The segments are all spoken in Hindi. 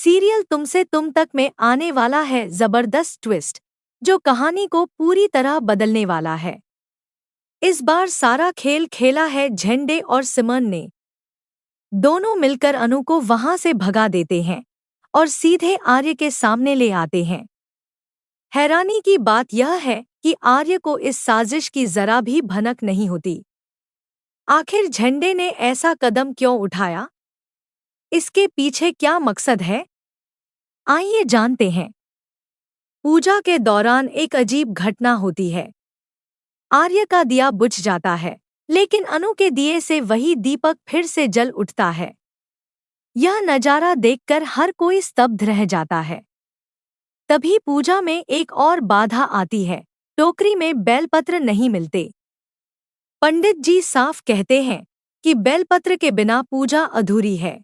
सीरियल तुमसे तुम तक में आने वाला है जबरदस्त ट्विस्ट, जो कहानी को पूरी तरह बदलने वाला है। इस बार सारा खेल खेला है झंडे और सिमरन ने। दोनों मिलकर अनु को वहां से भगा देते हैं और सीधे आर्य के सामने ले आते हैं। हैरानी की बात यह है कि आर्य को इस साजिश की जरा भी भनक नहीं होती। आखिर झंडे ने ऐसा कदम क्यों उठाया? इसके पीछे क्या मकसद है? आइए जानते हैं। पूजा के दौरान एक अजीब घटना होती है। आर्य का दिया बुझ जाता है, लेकिन अनु के दिए से वही दीपक फिर से जल उठता है। यह नजारा देखकर हर कोई स्तब्ध रह जाता है। तभी पूजा में एक और बाधा आती है। टोकरी में बेलपत्र नहीं मिलते। पंडित जी साफ कहते हैं कि बेलपत्र के बिना पूजा अधूरी है।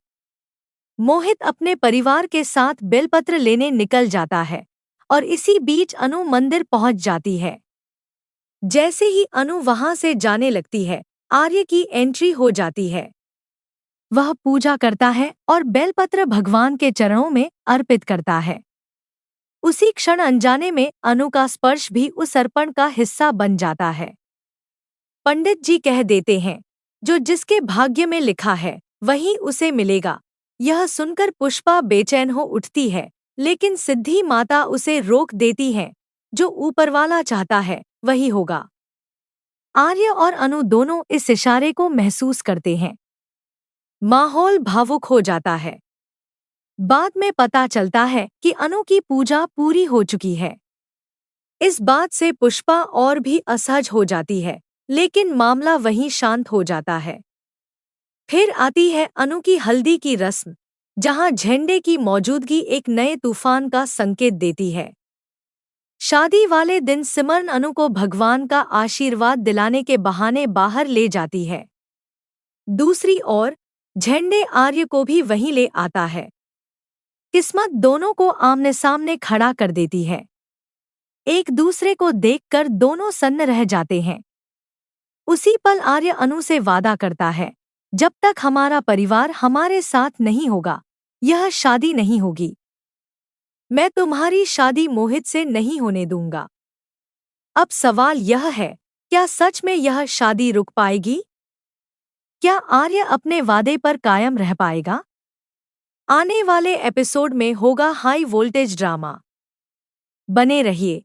मोहित अपने परिवार के साथ बेलपत्र लेने निकल जाता है और इसी बीच अनु मंदिर पहुंच जाती है। जैसे ही अनु वहां से जाने लगती है, आर्य की एंट्री हो जाती है। वह पूजा करता है और बेलपत्र भगवान के चरणों में अर्पित करता है। उसी क्षण अनजाने में अनु का स्पर्श भी उस अर्पण का हिस्सा बन जाता है। पंडित जी कह देते हैं, जो जिसके भाग्य में लिखा है वही उसे मिलेगा। यह सुनकर पुष्पा बेचैन हो उठती है, लेकिन सिद्धि माता उसे रोक देती है। जो ऊपरवाला चाहता है वही होगा। आर्य और अनु दोनों इस इशारे को महसूस करते हैं। माहौल भावुक हो जाता है। बाद में पता चलता है कि अनु की पूजा पूरी हो चुकी है। इस बात से पुष्पा और भी असहज हो जाती है, लेकिन मामला वहीं शांत हो जाता है। फिर आती है अनु की हल्दी की रस्म, जहां झंडे की मौजूदगी एक नए तूफान का संकेत देती है। शादी वाले दिन सिमरन अनु को भगवान का आशीर्वाद दिलाने के बहाने बाहर ले जाती है। दूसरी ओर झंडे आर्य को भी वहीं ले आता है। किस्मत दोनों को आमने सामने खड़ा कर देती है। एक दूसरे को देखकर दोनों सन्न रह जाते हैं। उसी पल आर्य अनु से वादा करता है, जब तक हमारा परिवार हमारे साथ नहीं होगा, यह शादी नहीं होगी। मैं तुम्हारी शादी मोहित से नहीं होने दूंगा। अब सवाल यह है, क्या सच में यह शादी रुक पाएगी? क्या आर्य अपने वादे पर कायम रह पाएगा? आने वाले एपिसोड में होगा हाई वोल्टेज ड्रामा। बने रहिए।